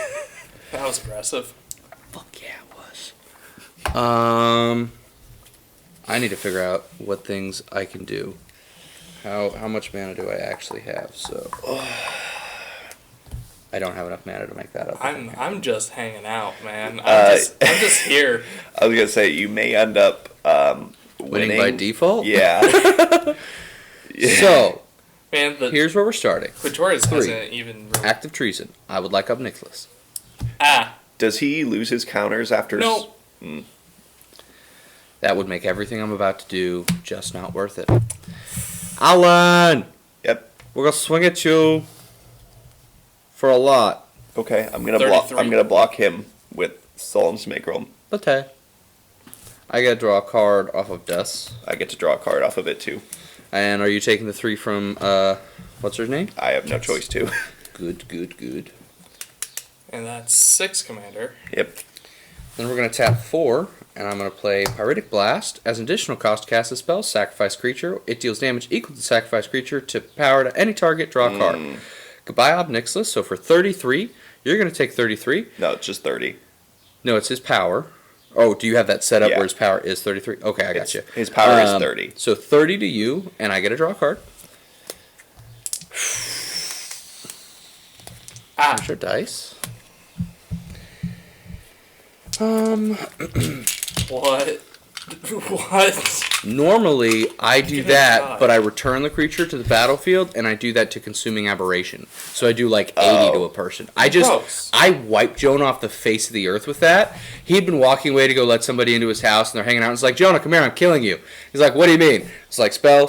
That was aggressive. Fuck yeah, it was. I need to figure out what things I can do. How much mana do I actually have? So I don't have enough mana to make that up. I'm just hanging out, man. I'm just here. I was going to say, you may end up Winning by default? Yeah. So, Man, here's where we're starting. Quintorius 3. hasn't even really... Act of treason. I would like Obnixilis. Does he lose his counters after... No. That would make everything I'm about to do just not worth it. Alan! Yep. We're gonna swing at you for a lot. Okay, I'm gonna block him with Solemn Smigrum. Okay. I gotta draw a card off of Dust. I get to draw a card off of it too. And are you taking the 3 from what's her name? I have no choice to. Good. And that's 6, Commander. Yep. Then we're gonna tap 4, and I'm gonna play Pyritic Blast. As an additional cost, cast a spell, sacrifice creature. It deals damage equal to sacrifice creature to power to any target, draw a card. Goodbye, Obnixilis. So for 33, you're gonna take 33. No, it's just 30. No, it's his power. Oh, do you have that set up Yeah. where his power is 33? Okay, I got you. His power is 30. So 30 to you, and I get to draw a card. Here's your dice. What? What? Normally, I do Good that, God. but I return the creature to the battlefield, and I do that to Consuming Aberration. So I do like 80 to a person. Gross. I wiped Jonah off the face of the earth with that. He'd been walking away to go let somebody into his house, and they're hanging out, and it's like, Jonah, come here, I'm killing you. He's like, what do you mean? It's like, spell,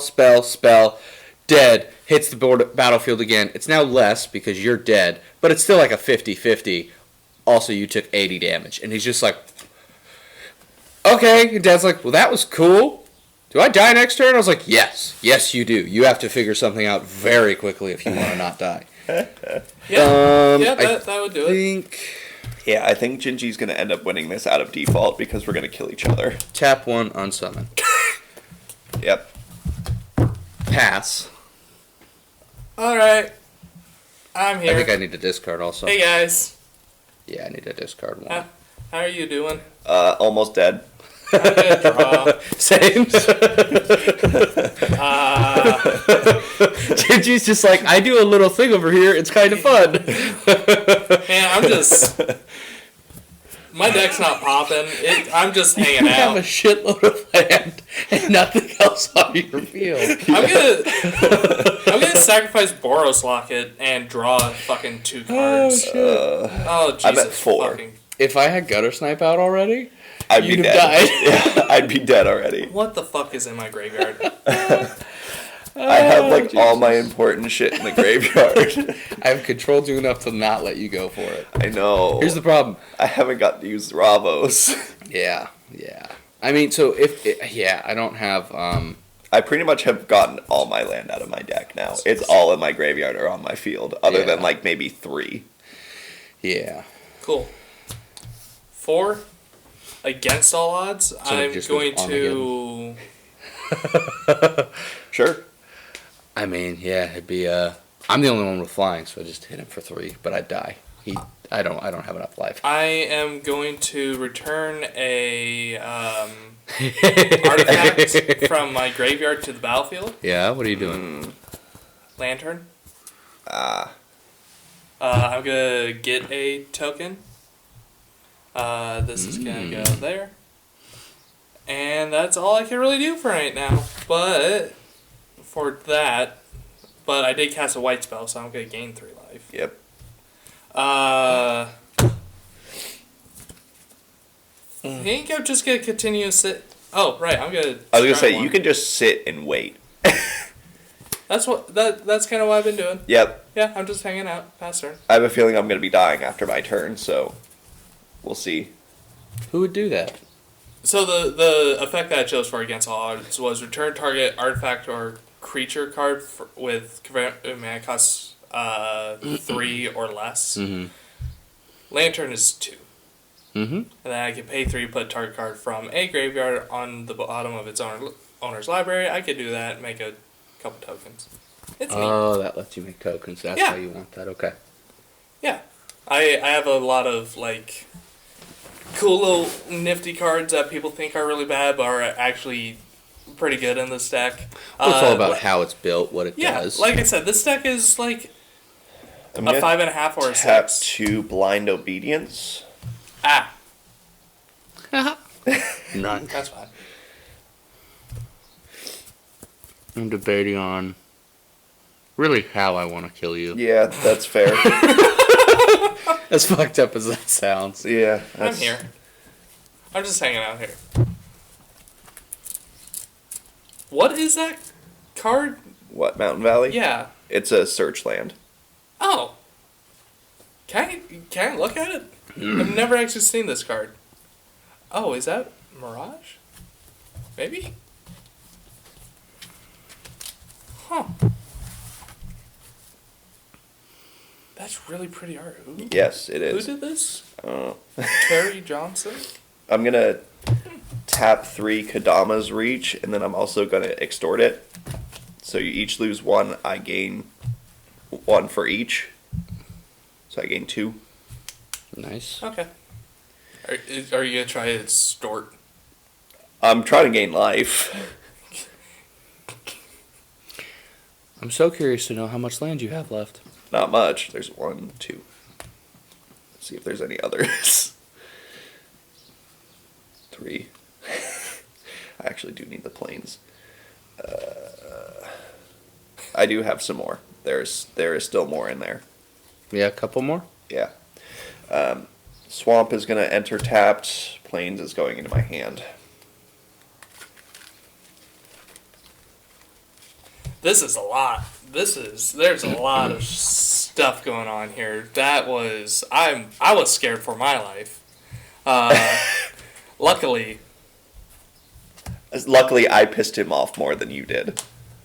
dead, hits the battlefield again. It's now less because you're dead, but it's still like a 50-50. Also, you took 80 damage. And he's just like, okay. And Dad's like, well, that was cool. Do I die next turn? I was like, yes. Yes, you do. You have to figure something out very quickly if you want to not die. That would do it. Yeah, I think Gingy's going to end up winning this out of default because we're going to kill each other. Tap 1, unsummon. Yep. Pass. Alright. I'm here. I think I need to discard also. Hey, guys. Yeah, I need to discard 1. How are you doing? Almost dead. I'm gonna draw. Same. Gigi's just like, I do a little thing over here. It's kind of fun. Man, I'm just. My deck's not popping. I'm just hanging You have a out. shitload of land and nothing else on your field. I'm gonna sacrifice Boros Locket and draw fucking 2 cards. shit. Oh Jesus! I'm at 4. Fucking. If I had Gutter Snipe out already, I'd be you'd have dead. died. Yeah, I'd be dead already. What the fuck is in my graveyard? I have like all my important shit in the graveyard. I have controlled you enough to not let you go for it. I know. Here's the problem. I haven't got to use Ravos. Yeah. I mean, so I don't have. I pretty much have gotten all my land out of my deck now. It's all in my graveyard or on my field, other than like maybe 3. Yeah. Cool. 4. Against all odds, I'm just going goes on to. Sure. I mean, yeah, it'd be. I'm the only one with flying, so I just hit him for 3, but I'd die. I don't have enough life. I am going to return a artifact from my graveyard to the battlefield. Yeah. What are you doing? Lantern. Ah. I'm gonna get a token. This is gonna go there. And that's all I can really do for right now. But I did cast a white spell, so I'm gonna gain 3 life. Yep. I think I'm just gonna continue to sit. Oh right, I'm gonna. I was gonna say one. you can just sit and wait. That's kind of what I've been doing. Yep. Yeah, I'm just hanging out past turn. I have a feeling I'm gonna be dying after my turn, so we'll see. Who would do that? So the effect that I chose for Against All Odds was return target artifact or creature card with mana cost 3 or less. Mm-hmm. Lantern is 2. Mm-hmm. And then I can pay 3, put target card from a graveyard on the bottom of its owner's library. I could do that and make a couple tokens. It's neat. Oh, that lets you make tokens. That's Yeah. how you want that. Okay. Yeah. I have a lot of, like, cool little nifty cards that people think are really bad but are actually pretty good in this deck. Well, it's all about how it's built, what it Yeah, does. like I said, this deck is, like, I'm a gonna 5.5 or a tap 6. 2 blind obedience. Ah, None. that's fine. I'm debating on really how I want to kill you. Yeah, that's fair. As fucked up as that sounds. Yeah, I'm here. I'm just hanging out here. What is that card? What, Mountain Valley? Yeah. It's a search land. Oh. Can I look at it? I've never actually seen this card. Oh, is that Mirage? Maybe? Huh. That's really pretty art. Yes, it Who is. did this? Oh. Terry Johnson? I'm gonna tap 3 Kodama's Reach, and then I'm also gonna extort it. So you each lose 1, I gain 1 for each. So I gain 2. Nice. Okay. Are you going to try to extort? I'm trying to gain life. I'm so curious to know how much land you have left. Not much. There's 1, 2. Let's see if there's any others. 3. I actually do need the planes. I do have some more. There is still more in there. Yeah, a couple more? Yeah. Swamp is going to enter tapped. Plains is going into my hand. This is a lot. There's a lot of stuff going on here. I was scared for my life. Luckily, Luckily, I pissed him off more than you did.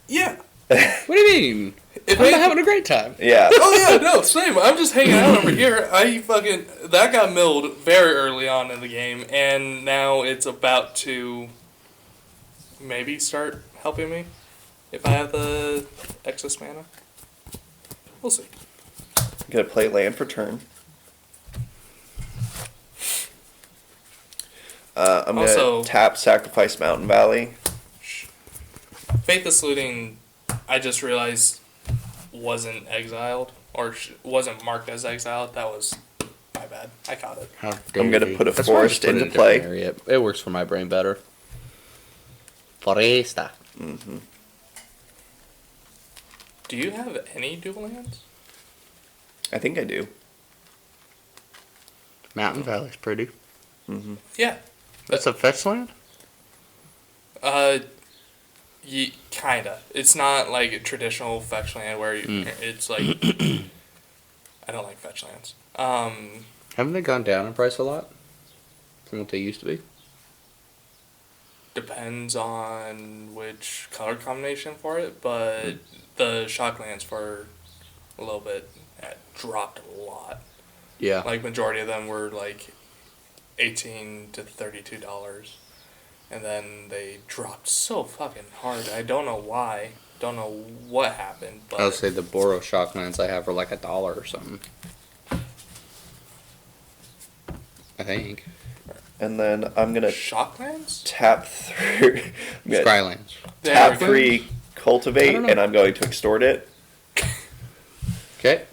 yeah. What do you mean? I'm having a great time. Yeah. Oh yeah, no, same. I'm just hanging out over here. That got milled very early on in the game, and now it's about to maybe start helping me if I have the excess mana. We'll see. I'm going to play land for turn. I'm I'm Also- gonna tap Sacrifice Mountain Valley. Faithless Looting, I just realized, wasn't exiled, or wasn't marked as exiled. That was my bad. I caught it. How I'm gonna dare put a you. That's why I forest just put it into in a different play. area. It works for my brain better. Foresta. Mm-hmm. Do you have any dual lands? I think I do. Mountain Valley's pretty. Mm-hmm. Yeah. That's a fetch land? Kinda. It's not like a traditional fetch land where it's like. I don't like fetch lands. Haven't they gone down in price a lot from what they used to be? Depends on which color combination for it, but the shock lands for a little bit dropped a lot. Yeah. Like majority of them were like $18 to $32, and then they dropped so fucking hard. I don't know why. Don't know what happened, but I would say the Boro shock lands I have are like $1 or something. I think. And then I'm gonna shock lands. tap through. I'm gonna Skylands. tap There we go. 3 Cultivate, I don't know. and I'm going to extort it. Okay.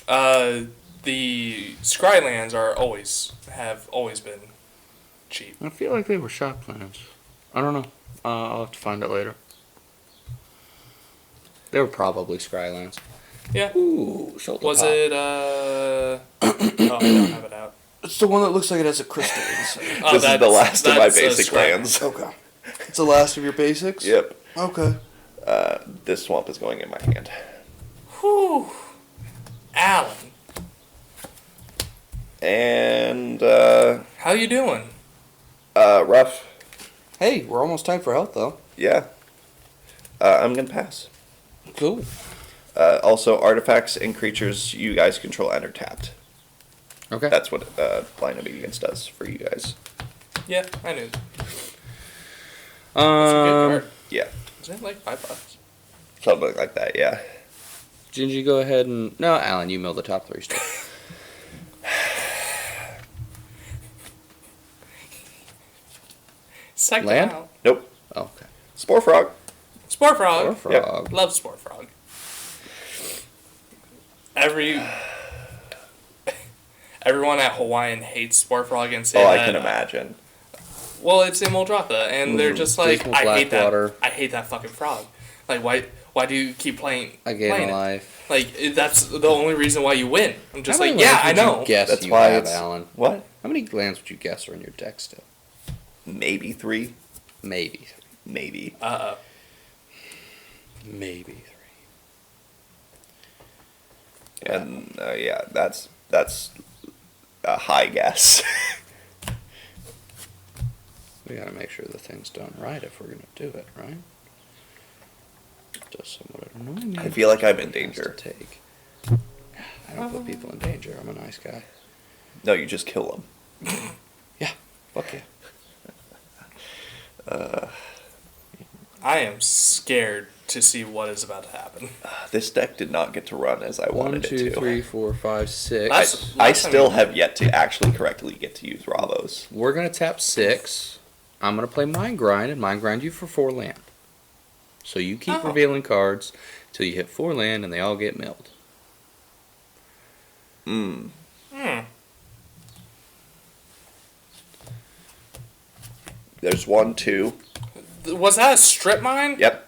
The Scrylands have always been cheap. I feel like they were shock lands. I don't know. I'll have to find it later. They were probably Skylands. Yeah. Ooh, shoulder Was pop. it? Oh, I don't have it out. It's the one that looks like it has a crystal inside. Oh, This is the last of my that's a basic Scry- lands. Okay. It's the last of your basics? Yep. Okay. This swamp is going in my hand. Whew. Alan, And how you doing? rough. Hey, we're almost time for health, though. Yeah. I'm gonna pass. Cool. Also, artifacts and creatures you guys control enter tapped. Okay. That's what Blind Obedience does for you guys. Yeah, I knew. That's a good card. Yeah. Is it like $5? Something like that, yeah. Gingy, go ahead and... No, Alan, you mill the top 3 stuff. Psych Land? them out. Nope. Oh, okay. Spore Frog. Spore Frog. Or frog. Love Spore Frog. Everyone at Hawaiian hates Spore Frog and say Oh, that. I can imagine. Well, it's in Muldratha, and they're just like, Dismal I hate that. Blackwater. I hate that fucking frog. Like, why do you keep playing? I gain playing a it? life. Like, that's the only reason why you win. I'm just How like, many yeah, lands I would you know. guess That's you why have, it's Alan? what? How many lands would you guess are in your deck still? Maybe 3. Maybe. Maybe. Maybe 3. And yeah, that's a high guess. We gotta make sure the thing's done right if we're gonna do it, right? It does somewhat annoy me. I feel like I'm in It has to danger. take. I don't put people in danger. I'm a nice guy. No, you just kill them. Yeah. Fuck yeah. I am scared to see what is about to happen. This deck did not get to run as I 1, wanted 2, it to. 3, 4, 5, 6. That's- I last time still we- have yet to actually correctly get to use Ravos. We're gonna tap 6. I'm gonna play Mind Grind and Mind Grind you for 4 land. So you keep Oh. revealing cards till you hit 4 land and they all get milled. Hmm. There's 1, 2. Was that a strip mine? Yep.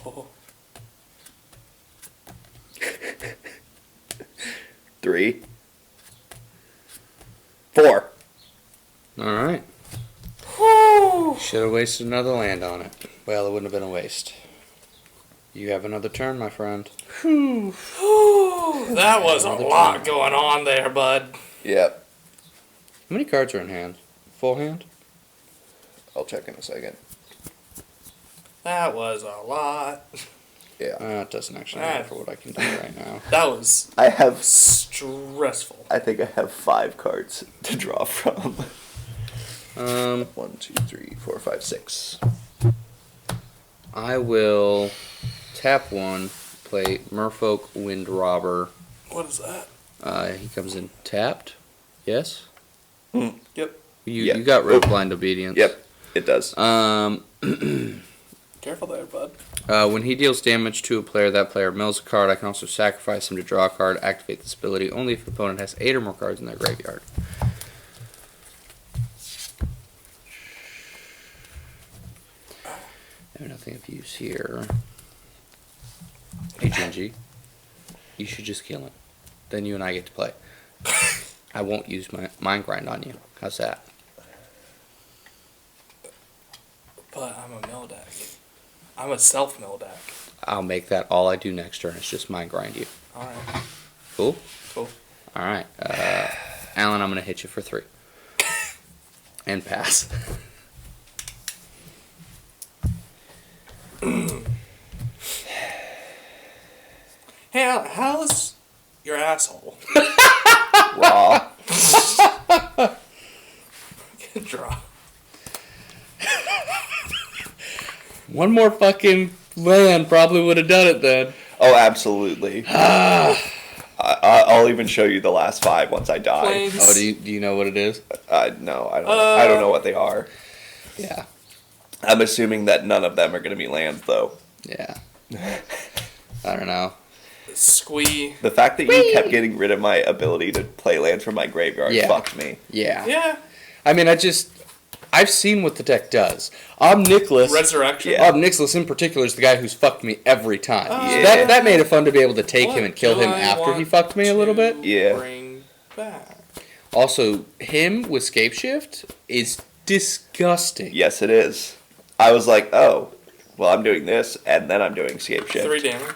Oh. 3. 4. Alright. Whew. Should have wasted another land on it. Well, it wouldn't have been a waste. You have another turn, my friend. Whew. That was a Another lot turn. going on there, bud. Yep. How many cards are in hand? Full hand? I'll check in a second. That was a lot. Yeah. It doesn't actually matter for what I can do right now. That was I have. stressful. I think I have 5 cards to draw from. 1, 2, 3, 4, 5, 6. I will tap 1, play Merfolk Wind Robber. What is that? He comes in tapped. Yes? Yep. Yeah. You got Red Blind Obedience. Yep, it does. Careful there, bud. When he deals damage to a player, that player mills a card. I can also sacrifice him to draw a card, activate this ability only if the opponent has 8 or more cards in their graveyard. I have nothing of use here. Hey, Gingy. You should just kill him. Then you and I get to play. I won't use my Mind Grind on you. How's that? But I'm a mill deck. I'm a self-mill deck. I'll make that all I do next turn. It's just Mind Grind you. Alright. Cool? Cool. Alright. Alan, I'm going to hit you for 3. And pass. Hey, Alan, how's your asshole? Raw. Good draw. One more fucking land probably would have done it then. Oh, absolutely. I'll even show you the last 5 once I die. Planes. Oh, do you know what it is? No, I don't. I don't know what they are. Yeah. I'm assuming that none of them are going to be lands, though. Yeah. I don't know. Squee. The fact that you kept getting rid of my ability to play lands from my graveyard Yeah. fucked me. Yeah. Yeah. I mean, I've seen what the deck does. Nicholas. Resurrection. Yeah. Nicholas in particular is the guy who's fucked me every time. Oh. So Yeah. that made it fun to be able to take him What and kill do him I after he want fucked me a little bit. to Yeah. Bring back. Also, him with Scape Shift is disgusting. Yes, it is. I was like, oh, well, I'm doing this, and then I'm doing Scape Shift. 3 damage.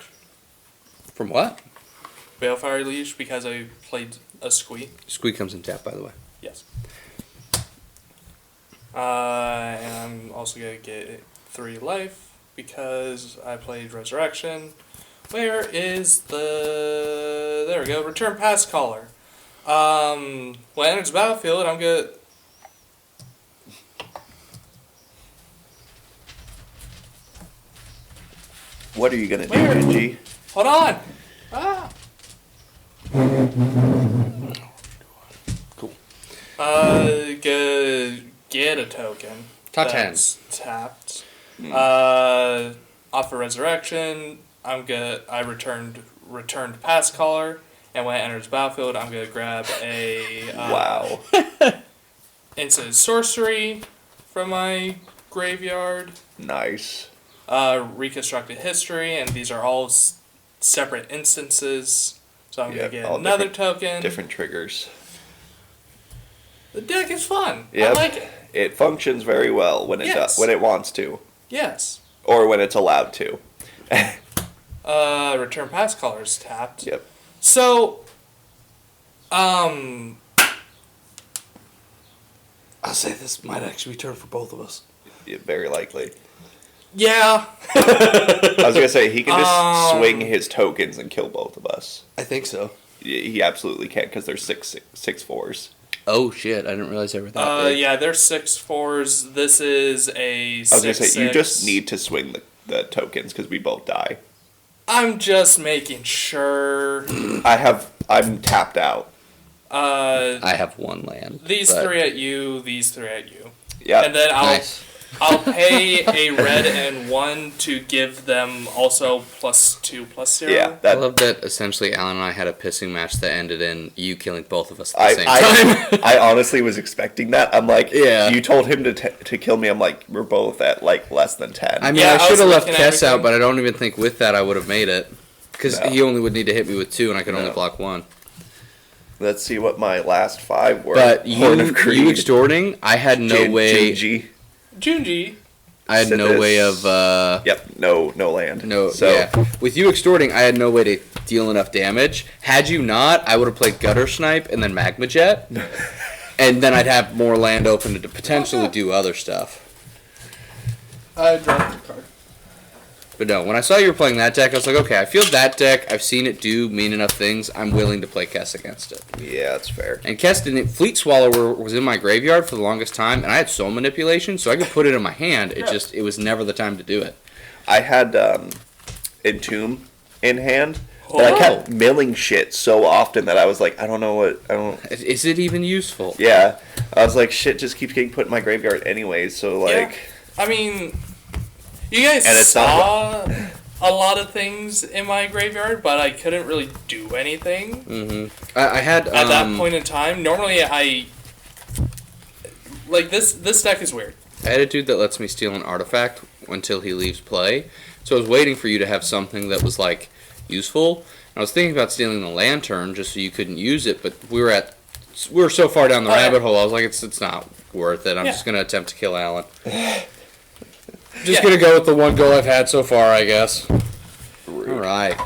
From what? Balefire Leash because I played a Squee. Squeak comes in tap, by the way. Yes. And I'm also going to get 3 life because I played Resurrection. Where is the... There we go. Return Pass Caller. When it enters the battlefield, I'm going to... What are you going to do, Where? Genji? Hold on! Ah! Cool. Get a token. Top that's tapped. Off a Resurrection, I returned Pass Caller, and when it enters the battlefield, I'm gonna grab a Wow. instant sorcery from my graveyard. Nice. Reconstructed history, and these are all separate instances. So I'm Yep, gonna get all another token. Different triggers. The deck is fun. Yep. I like it. It functions very well when it Yes. when it wants to, Yes. or when it's allowed to. Return Pass Caller is tapped. Yep. So, I'll say this might actually turn for both of us. Yeah, very likely. yeah. I was gonna say he can just swing his tokens and kill both of us. I think so. He absolutely can because they're 6/4s. Oh shit! I didn't realize they were that big. Yeah, they're 6/4s. This is a 6/6. I was gonna say you just need to swing the tokens because we both die. I'm just making sure. I'm tapped out. I have 1 land. These but- 3 at you, these 3 at you. Yeah. And then Nice. I'll pay a red and 1 to give them also +2/+0. Yeah. I love that essentially Alan and I had a pissing match that ended in you killing both of us at the I, same time. I honestly was expecting that. I'm like, Yeah. You told him to kill me. I'm like, we're both at like less than 10. I mean, Yeah, I I should was have left looking at Kess out, everything. but I don't even think with that I would have made it. Because No. he only would need to hit me with 2, and I could only No. block 1. Let's see what my last 5 were. But Horn of you Greed, extorting, I had no way. Genji. Junji. I had no Siddhis. way of. Yep, no land. No, So yeah. With you extorting, I had no way to deal enough damage. Had you not, I would have played Gutter Snipe and then Magma Jet. And then I'd have more land open to potentially do other stuff. I dropped the card. But no, when I saw you were playing that deck, I was like, okay, I feel that deck, I've seen it do mean enough things, I'm willing to play Kess against it. yeah, that's fair. And Kess didn't. Fleet Swallower was in my graveyard for the longest time, and I had soul manipulation, so I could put it in my hand. It was never the time to do it. I had Entomb in hand. But I Oh. kept milling shit so often that I was like, I don't. Is it even useful? Yeah, I was like, shit just keeps getting put in my graveyard anyways. So like, Yeah. I mean, you guys And it's saw a lot of things in my graveyard, but I couldn't really do anything Mm-hmm. I had at that point in time. Normally, like this deck is weird. I had a dude that lets me steal an artifact until he leaves play. So I was waiting for you to have something that was like useful. And I was thinking about stealing the lantern just so you couldn't use it, but we were so far down the rabbit hole. I was like, it's not worth it. I'm just gonna attempt to kill Alan. Just gonna go with the one goal I've had so far, I guess. rude. All right.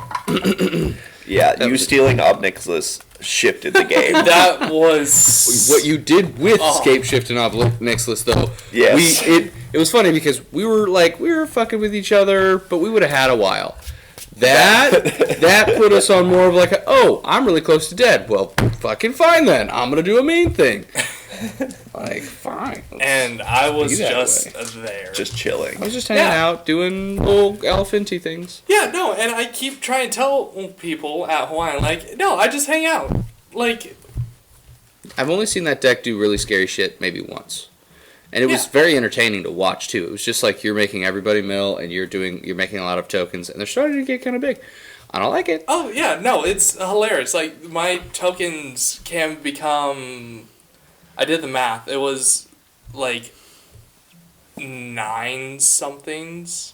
Yeah, you stealing Obnixilis shifted the game. That was What you did with Scape Shift and Obnixilis, though. Yes. It was funny because we were fucking with each other, but we would have had a while. That put us on more of like, I'm really close to dead. Well, fucking fine then. I'm gonna do a mean thing. Like, fine. And I was Be that just way. there. Just chilling. I was just hanging out, doing little elephanty things. Yeah, no, and I keep trying to tell people at Hawaiian, like, no, I just hang out. Like, I've only seen that deck do really scary shit maybe once. And it was very entertaining to watch too. It was just like you're making everybody mill and you're making a lot of tokens and they're starting to get kind of big. I don't like it. oh, yeah, no, it's hilarious. Like, my tokens can become... I did the math. It was, like, 9 somethings.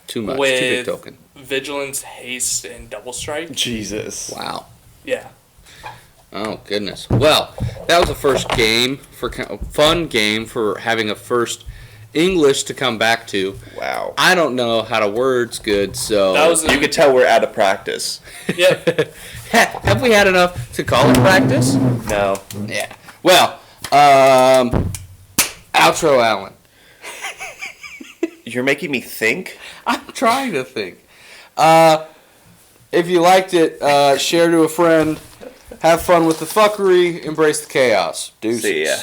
Too much. With Too big token. Vigilance, Haste, and Double Strike. Jesus. Wow. Yeah. Oh, goodness. Well, that was the first game, fun game for having a first English to come back to. Wow. I don't know how to words good, so... That was You could tell we're out of practice. Yeah. Have we had enough to call it practice? No. Yeah. Well, outro, Alan. You're making me think? I'm trying to think. If you liked it, share to a friend. Have fun with the fuckery. Embrace the chaos. Deuces. See ya.